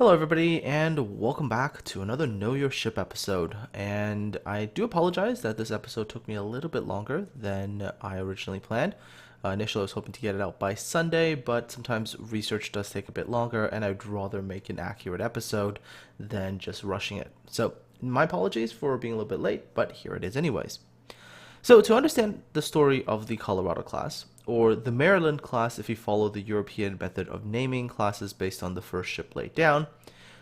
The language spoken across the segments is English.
Hello everybody and welcome back to another Know Your Ship episode, and I do apologize that this episode took me a little bit longer than I originally planned. Initially I was hoping to get it out by Sunday, but sometimes research does take a bit longer and I'd rather make an accurate episode than just rushing it. So my apologies for being a little bit late, but here it is anyways. So to understand the story of the Colorado class, or the Maryland class if you follow the European method of naming classes based on the first ship laid down,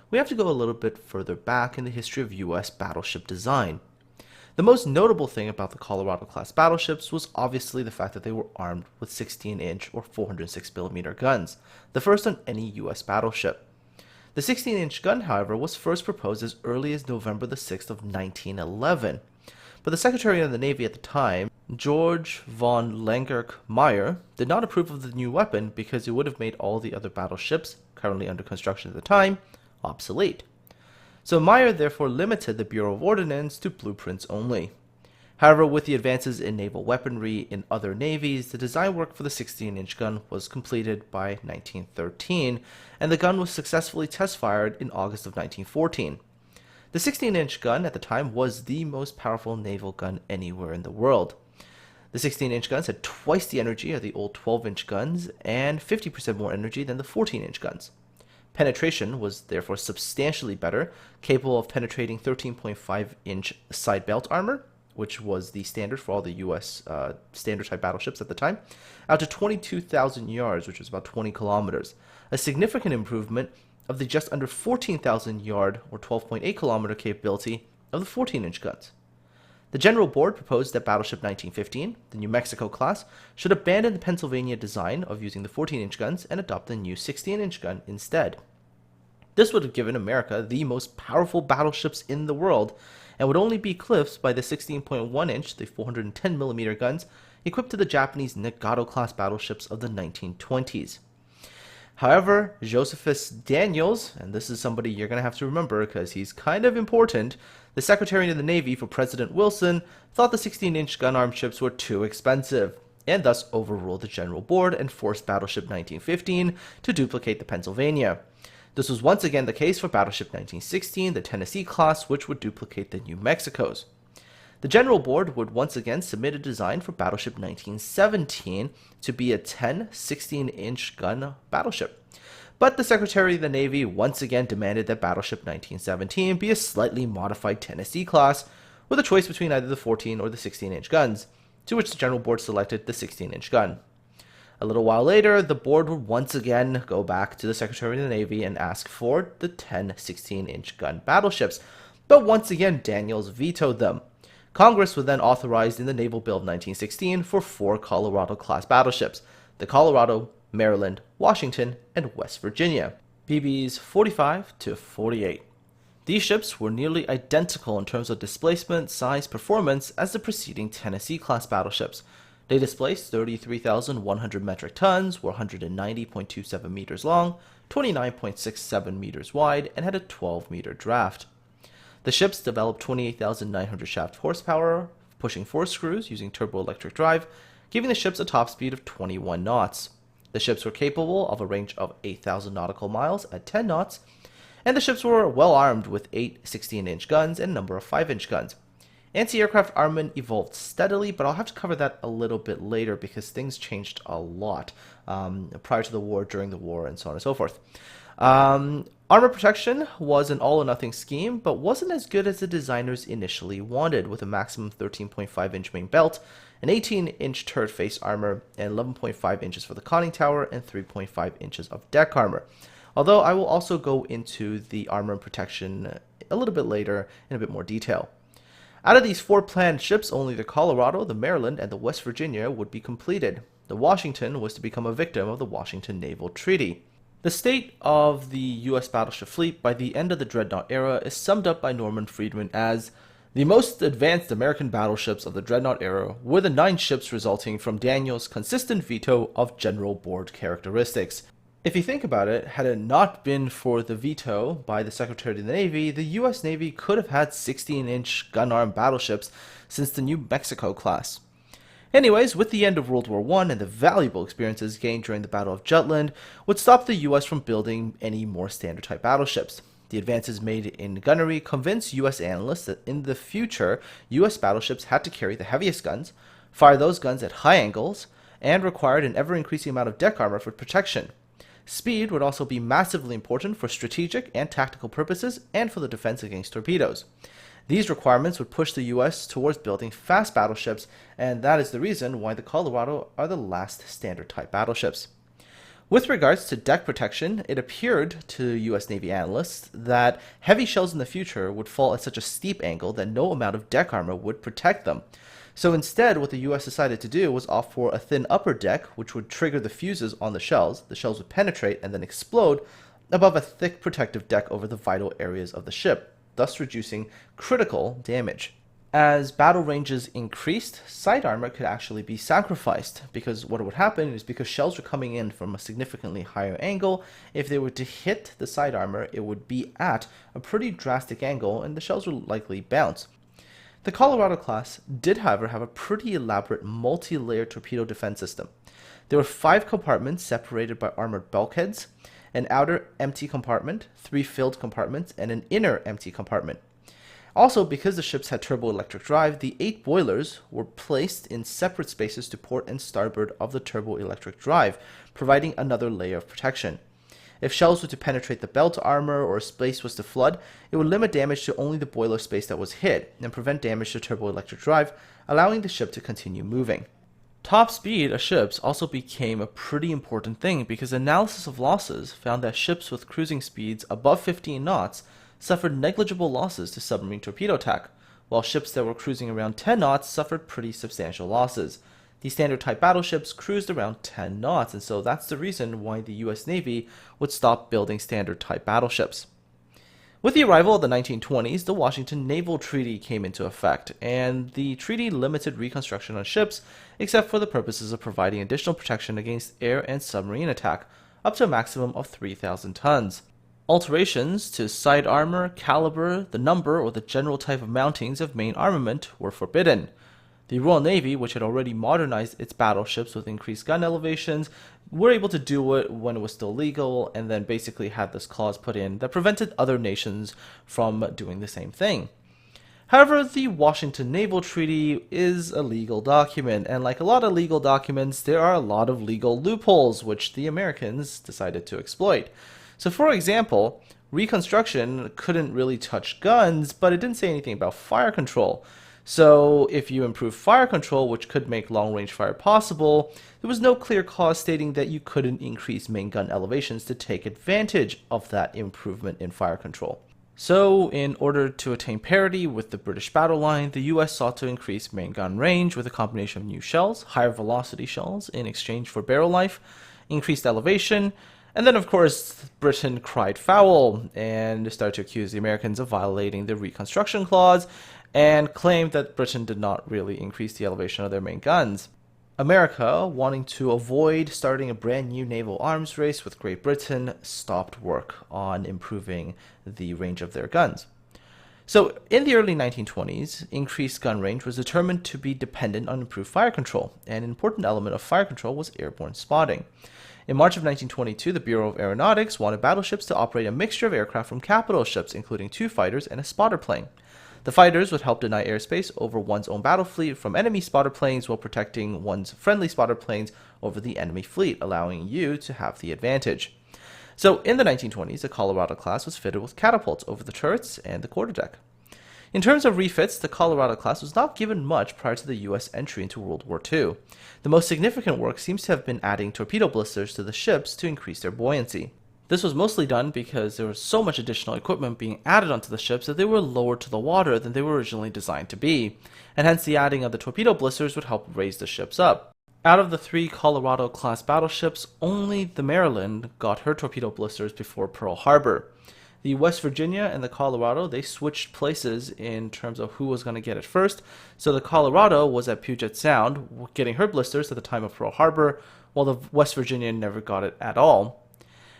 we have to go a little bit further back in the history of US battleship design. The most notable thing about the Colorado class battleships was obviously the fact that they were armed with 16-inch or 406mm guns, the first on any US battleship. The 16-inch gun, however, was first proposed as early as November the 6th of 1911. But the Secretary of the Navy at the time, George von Langerk-Meyer, did not approve of the new weapon because it would have made all the other battleships, currently under construction at the time, obsolete. So Meyer therefore limited the Bureau of Ordnance to blueprints only. However, with the advances in naval weaponry in other navies, the design work for the 16-inch gun was completed by 1913, and the gun was successfully test-fired in August of 1914. The 16-inch gun at the time was the most powerful naval gun anywhere in the world. The 16-inch guns had twice the energy of the old 12-inch guns and 50% more energy than the 14-inch guns. Penetration was therefore substantially better, capable of penetrating 13.5-inch side belt armor, which was the standard for all the US standard-type battleships at the time, out to 22,000 yards, which was about 20 kilometers, a significant improvement of the just under 14,000 yard or 12.8 kilometer capability of the 14-inch guns. The General Board proposed that Battleship 1915, the New Mexico class, should abandon the Pennsylvania design of using the 14-inch guns and adopt the new 16-inch gun instead. This would have given America the most powerful battleships in the world and would only be eclipsed by the 16.1-inch, the 410mm guns equipped to the Japanese Nagato class battleships of the 1920s. However, Josephus Daniels, and this is somebody you're going to have to remember because he's kind of important, the Secretary of the Navy for President Wilson, thought the 16-inch gun-armed ships were too expensive, and thus overruled the General Board and forced Battleship 1915 to duplicate the Pennsylvania. This was once again the case for Battleship 1916, the Tennessee class, which would duplicate the New Mexicos. The General Board would once again submit a design for Battleship 1917 to be a 16-inch gun battleship. But the Secretary of the Navy once again demanded that Battleship 1917 be a slightly modified Tennessee class, with a choice between either the 14 or the 16-inch guns, to which the General Board selected the 16-inch gun. A little while later, the board would once again go back to the Secretary of the Navy and ask for the 16-inch gun battleships, but once again Daniels vetoed them. Congress would then authorize in the Naval Bill of 1916 for 4 Colorado-class battleships, the Colorado, Maryland, Washington, and West Virginia, BBs 45 to 48. These ships were nearly identical in terms of displacement, size, performance as the preceding Tennessee-class battleships. They displaced 33,100 metric tons, were 190.27 meters long, 29.67 meters wide, and had a 12-meter draft. The ships developed 28,900 shaft horsepower, pushing 4 screws using turboelectric drive, giving the ships a top speed of 21 knots. The ships were capable of a range of 8,000 nautical miles at 10 knots, and the ships were well armed with 8 16-inch guns and a number of 5-inch guns. Anti-aircraft armament evolved steadily, but I'll have to cover that a little bit later because things changed a lot prior to the war, during the war, and so on and so forth. Armor protection was an all-or-nothing scheme, but wasn't as good as the designers initially wanted, with a maximum 13.5-inch main belt, an 18-inch turret face armor, and 11.5 inches for the conning tower, and 3.5 inches of deck armor. Although I will also go into the armor and protection a little bit later in a bit more detail. Out of these 4 planned ships, only the Colorado, the Maryland, and the West Virginia would be completed. The Washington was to become a victim of the Washington Naval Treaty. The state of the U.S. battleship fleet by the end of the Dreadnought era is summed up by Norman Friedman as the most advanced American battleships of the Dreadnought era were the 9 ships resulting from Daniels' consistent veto of General Board characteristics. If you think about it, had it not been for the veto by the Secretary of the Navy, the U.S. Navy could have had 16-inch gun-armed battleships since the New Mexico class. Anyways, with the end of World War I and the valuable experiences gained during the Battle of Jutland would stop the US from building any more standard type battleships. The advances made in gunnery convinced US analysts that in the future, US battleships had to carry the heaviest guns, fire those guns at high angles, and required an ever-increasing amount of deck armor for protection. Speed would also be massively important for strategic and tactical purposes and for the defense against torpedoes. These requirements would push the US towards building fast battleships, and that is the reason why the Colorado are the last standard type battleships. With regards to deck protection, it appeared to US Navy analysts that heavy shells in the future would fall at such a steep angle that no amount of deck armor would protect them. So instead, what the US decided to do was opt for a thin upper deck, which would trigger the fuses on the shells. The shells would penetrate and then explode above a thick protective deck over the vital areas of the ship, thus reducing critical damage. As battle ranges increased, side armor could actually be sacrificed, because what would happen is because shells were coming in from a significantly higher angle, if they were to hit the side armor, it would be at a pretty drastic angle and the shells would likely bounce. The Colorado class did, however, have a pretty elaborate multi-layered torpedo defense system. There were 5 compartments separated by armored bulkheads, an outer empty compartment, 3 filled compartments, and an inner empty compartment. Also, because the ships had turbo-electric drive, the 8 boilers were placed in separate spaces to port and starboard of the turbo-electric drive, providing another layer of protection. If shells were to penetrate the belt armor or space was to flood, it would limit damage to only the boiler space that was hit and prevent damage to turbo-electric drive, allowing the ship to continue moving. Top speed of ships also became a pretty important thing because analysis of losses found that ships with cruising speeds above 15 knots suffered negligible losses to submarine torpedo attack, while ships that were cruising around 10 knots suffered pretty substantial losses. These standard type battleships cruised around 10 knots, and so that's the reason why the US Navy would stop building standard type battleships. With the arrival of the 1920s, the Washington Naval Treaty came into effect, and the treaty limited reconstruction on ships except for the purposes of providing additional protection against air and submarine attack, up to a maximum of 3,000 tons. Alterations to side armor, caliber, the number, or the general type of mountings of main armament were forbidden. The Royal Navy, which had already modernized its battleships with increased gun elevations, were able to do it when it was still legal, and then basically had this clause put in that prevented other nations from doing the same thing. However, the Washington Naval Treaty is a legal document, and like a lot of legal documents, there are a lot of legal loopholes, which the Americans decided to exploit. So for example, reconstruction couldn't really touch guns, but it didn't say anything about fire control. So if you improve fire control, which could make long-range fire possible, there was no clear clause stating that you couldn't increase main gun elevations to take advantage of that improvement in fire control. So in order to attain parity with the British battle line, the US sought to increase main gun range with a combination of new shells, higher velocity shells in exchange for barrel life, increased elevation, and then of course Britain cried foul and started to accuse the Americans of violating the reconstruction clause and claimed that Britain did not really increase the elevation of their main guns. America, wanting to avoid starting a brand new naval arms race with Great Britain, stopped work on improving the range of their guns. So in the early 1920s, increased gun range was determined to be dependent on improved fire control, and an important element of fire control was airborne spotting. In March of 1922, the Bureau of Aeronautics wanted battleships to operate a mixture of aircraft from capital ships, including 2 fighters and a spotter plane. The fighters would help deny airspace over one's own battle fleet from enemy spotter planes while protecting one's friendly spotter planes over the enemy fleet, allowing you to have the advantage. So in the 1920s, the Colorado class was fitted with catapults over the turrets and the quarterdeck. In terms of refits, the Colorado class was not given much prior to the US entry into World War II. The most significant work seems to have been adding torpedo blisters to the ships to increase their buoyancy. This was mostly done because there was so much additional equipment being added onto the ships that they were lower to the water than they were originally designed to be, and hence the adding of the torpedo blisters would help raise the ships up. Out of the 3 Colorado-class battleships, only the Maryland got her torpedo blisters before Pearl Harbor. The West Virginia and the Colorado, they switched places in terms of who was going to get it first, so the Colorado was at Puget Sound, getting her blisters at the time of Pearl Harbor, while the West Virginia never got it at all.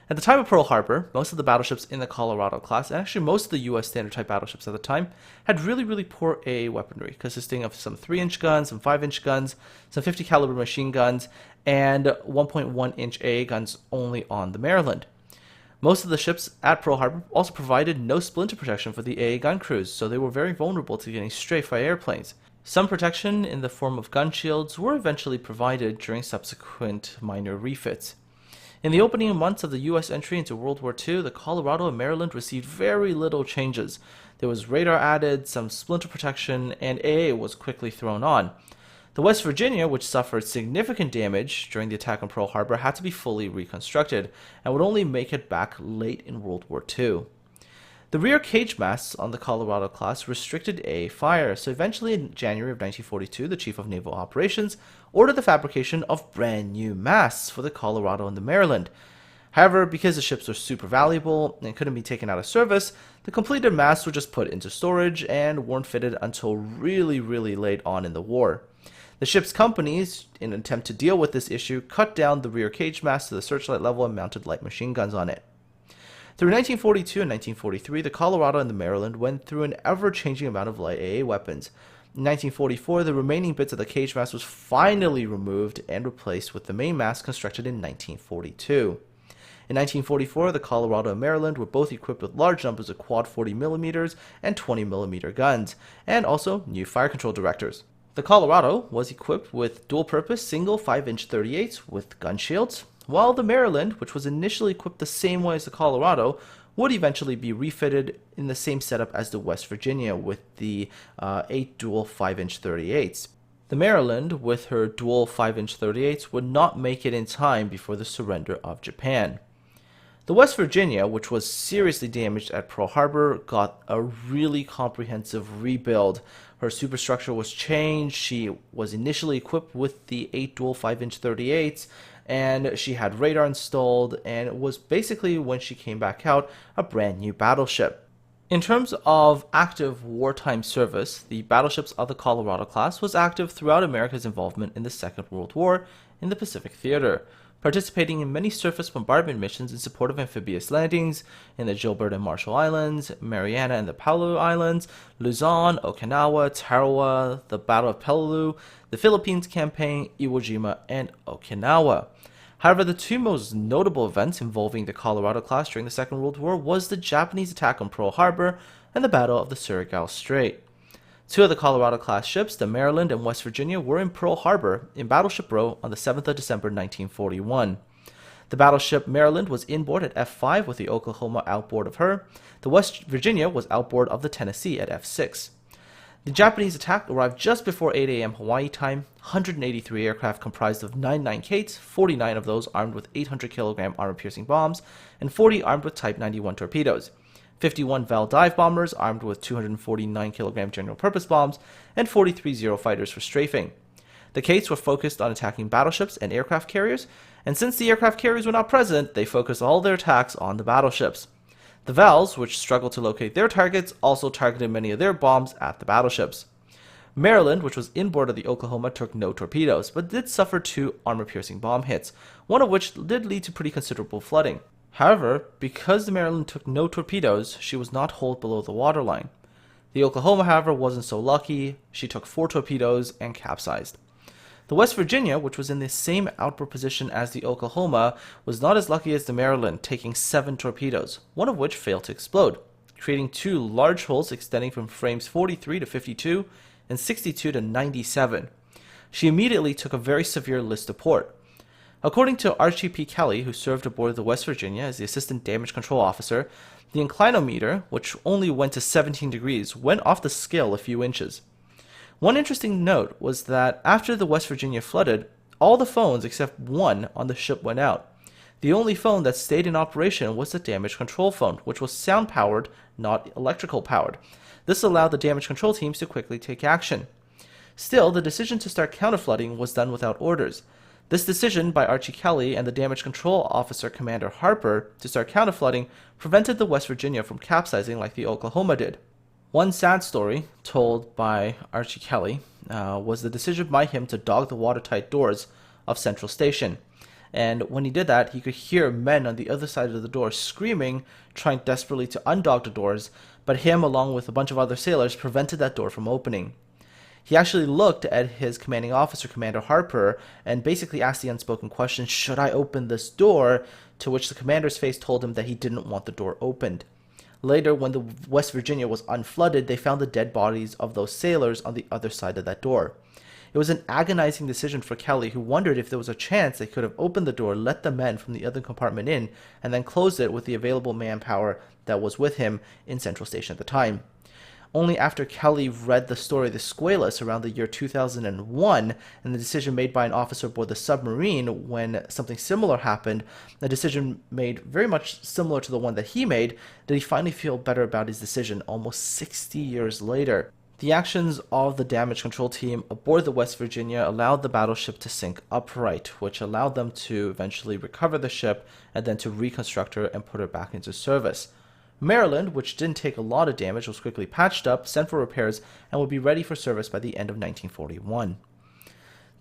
At the time of Pearl Harbor, most of the battleships in the Colorado class, and actually most of the US standard type battleships at the time, had really poor AA weaponry, consisting of some 3-inch guns, some 5-inch guns, some 50 caliber machine guns, and 1.1-inch AA guns only on the Maryland. Most of the ships at Pearl Harbor also provided no splinter protection for the AA gun crews, so they were very vulnerable to getting strafed by airplanes. Some protection in the form of gun shields were eventually provided during subsequent minor refits. In the opening months of the U.S. entry into World War II, the Colorado and Maryland received very little changes. There was radar added, some splinter protection, and AA was quickly thrown on. The West Virginia, which suffered significant damage during the attack on Pearl Harbor, had to be fully reconstructed and would only make it back late in World War II. The rear cage masts on the Colorado class restricted AA fire, so eventually in January of 1942, the Chief of Naval Operations ordered the fabrication of brand new masts for the Colorado and the Maryland. However, because the ships were super valuable and couldn't be taken out of service, the completed masts were just put into storage and weren't fitted until really late on in the war. The ship's companies, in an attempt to deal with this issue, cut down the rear cage mast to the searchlight level and mounted light machine guns on it. Through 1942 and 1943, the Colorado and the Maryland went through an ever-changing amount of light AA weapons. In 1944, the remaining bits of the cage mast was finally removed and replaced with the main mast constructed in 1942. In 1944, the Colorado and Maryland were both equipped with large numbers of quad 40mm and 20mm guns, and also new fire control directors. The Colorado was equipped with dual-purpose single 5-inch 38s with gun shields, while the Maryland, which was initially equipped the same way as the Colorado, would eventually be refitted in the same setup as the West Virginia with the 8 dual 5-inch 38s. The Maryland, with her dual 5-inch 38s, would not make it in time before the surrender of Japan. The West Virginia, which was seriously damaged at Pearl Harbor, got a really comprehensive rebuild. Her superstructure was changed. She was initially equipped with the 8 dual 5-inch 38s, and she had radar installed, and it was basically, when she came back out, a brand new battleship. In terms of active wartime service, the battleships of the Colorado class was active throughout America's involvement in the Second World War in the Pacific Theater, participating in many surface bombardment missions in support of amphibious landings in the Gilbert and Marshall Islands, Mariana and the Palau Islands, Luzon, Okinawa, Tarawa, the Battle of Peleliu, the Philippines campaign, Iwo Jima, and Okinawa. However, the two most notable events involving the Colorado class during the Second World War was the Japanese attack on Pearl Harbor and the Battle of the Surigao Strait. Two of the Colorado class ships, the Maryland and West Virginia, were in Pearl Harbor in Battleship Row on the 7th of December 1941. The battleship Maryland was inboard at F5 with the Oklahoma outboard of her. The West Virginia was outboard of the Tennessee at F6. The Japanese attack arrived just before 8 a.m. Hawaii time. 183 aircraft comprised of 99 Kates, 49 of those armed with 800-kilogram armor-piercing bombs, and 40 armed with Type 91 torpedoes. 51 Val dive bombers armed with 249-kilogram general-purpose bombs, and 43 Zero fighters for strafing. The Kates were focused on attacking battleships and aircraft carriers, and since the aircraft carriers were not present, they focused all their attacks on the battleships. The Vals, which struggled to locate their targets, also targeted many of their bombs at the battleships. Maryland, which was inboard of the Oklahoma, took no torpedoes, but did suffer 2 armor-piercing bomb hits, one of which did lead to pretty considerable flooding. However, because the Maryland took no torpedoes, she was not holed below the waterline. The Oklahoma, however, wasn't so lucky. She took 4 torpedoes and capsized. The West Virginia, which was in the same outboard position as the Oklahoma, was not as lucky as the Maryland, taking 7 torpedoes, one of which failed to explode, creating 2 large holes extending from frames 43 to 52 and 62 to 97. She immediately took a very severe list to port. According to Archie P. Kelly, who served aboard the West Virginia as the Assistant Damage Control Officer, the inclinometer, which only went to 17 degrees, went off the scale a few inches. One interesting note was that after the West Virginia flooded, all the phones except one on the ship went out. The only phone that stayed in operation was the damage control phone, which was sound-powered, not electrical-powered. This allowed the damage control teams to quickly take action. Still, the decision to start counterflooding was done without orders. This decision by Archie Kelly and the Damage Control Officer Commander Harper to start counterflooding prevented the West Virginia from capsizing like the Oklahoma did. One sad story told by Archie Kelly was the decision by him to dog the watertight doors of Central Station. And when he did that, he could hear men on the other side of the door screaming, trying desperately to undock the doors, but him, along with a bunch of other sailors, prevented that door from opening. He actually looked at his commanding officer, Commander Harper, and basically asked the unspoken question, should I open this door? To which the commander's face told him that he didn't want the door opened. Later, when the West Virginia was unflooded, they found the dead bodies of those sailors on the other side of that door. It was an agonizing decision for Kelly, who wondered if there was a chance they could have opened the door, let the men from the other compartment in, and then closed it with the available manpower that was with him in Central Station at the time. Only after Kelly read the story The Squalus around the year 2001 and the decision made by an officer aboard the submarine when something similar happened, a decision made very much similar to the one that he made, did he finally feel better about his decision almost 60 years later. The actions of the damage control team aboard the West Virginia allowed the battleship to sink upright, which allowed them to eventually recover the ship and then to reconstruct her and put her back into service. Maryland, which didn't take a lot of damage, was quickly patched up, sent for repairs, and would be ready for service by the end of 1941.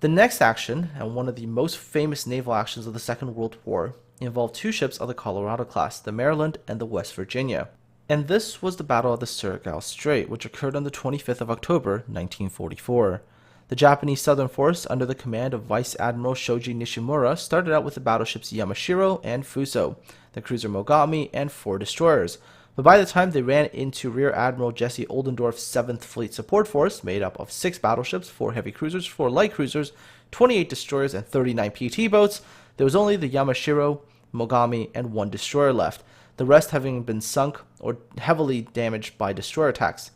The next action, and one of the most famous naval actions of the Second World War, involved two ships of the Colorado class, the Maryland and the West Virginia. And this was the Battle of the Surigao Strait, which occurred on the 25th of October, 1944. The Japanese Southern Force, under the command of Vice Admiral Shoji Nishimura, started out with the battleships Yamashiro and Fuso, the cruiser Mogami, and 4 destroyers. But by the time they ran into Rear Admiral Jesse Oldendorf's 7th Fleet Support Force, made up of 6 battleships, 4 heavy cruisers, 4 light cruisers, 28 destroyers, and 39 PT boats, there was only the Yamashiro, Mogami, and 1 destroyer left, the rest having been sunk or heavily damaged by destroyer attacks.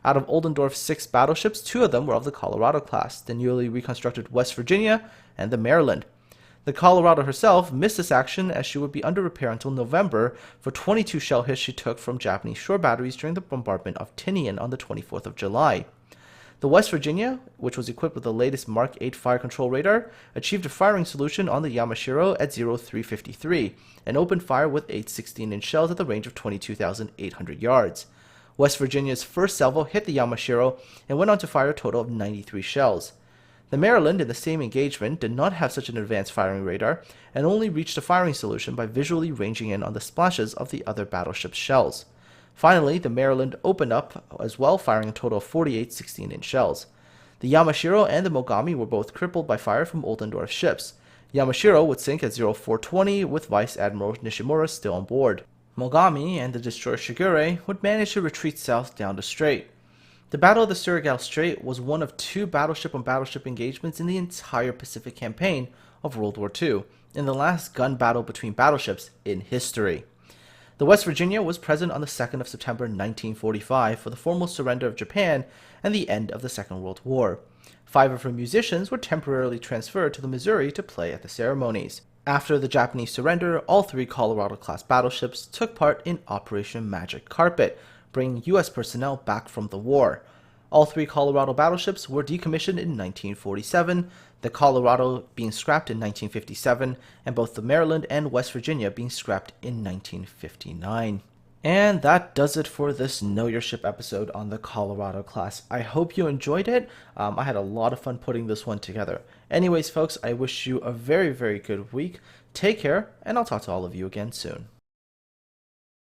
Out of Oldendorf's 6 battleships, 2 of them were of the Colorado class, the newly reconstructed West Virginia and the Maryland. The Colorado herself missed this action as she would be under repair until November for 22 shell hits she took from Japanese shore batteries during the bombardment of Tinian on the 24th of July. The West Virginia, which was equipped with the latest Mark 8 fire control radar, achieved a firing solution on the Yamashiro at 0353 and opened fire with 8 16-inch shells at the range of 22,800 yards. West Virginia's first salvo hit the Yamashiro and went on to fire a total of 93 shells. The Maryland, in the same engagement, did not have such an advanced firing radar and only reached a firing solution by visually ranging in on the splashes of the other battleship's shells. Finally, the Maryland opened up as well, firing a total of 48 16-inch shells. The Yamashiro and the Mogami were both crippled by fire from Oldendorf's ships. Yamashiro would sink at 0420 with Vice Admiral Nishimura still on board. Mogami and the destroyer Shigure would manage to retreat south down the strait. The Battle of the Surigao Strait was one of 2 battleship-on-battleship engagements in the entire Pacific campaign of World War II, and the last gun battle between battleships in history. The West Virginia was present on the 2nd of September 1945 for the formal surrender of Japan and the end of the Second World War. 5 of her musicians were temporarily transferred to the Missouri to play at the ceremonies. After the Japanese surrender, all 3 Colorado-class battleships took part in Operation Magic Carpet, bringing U.S. personnel back from the war. All 3 Colorado battleships were decommissioned in 1947, the Colorado being scrapped in 1957, and both the Maryland and West Virginia being scrapped in 1959. And that does it for this Know Your Ship episode on the Colorado class. I hope you enjoyed it. I had a lot of fun putting this one together. Anyways, folks, I wish you a very, very good week. Take care, and I'll talk to all of you again soon.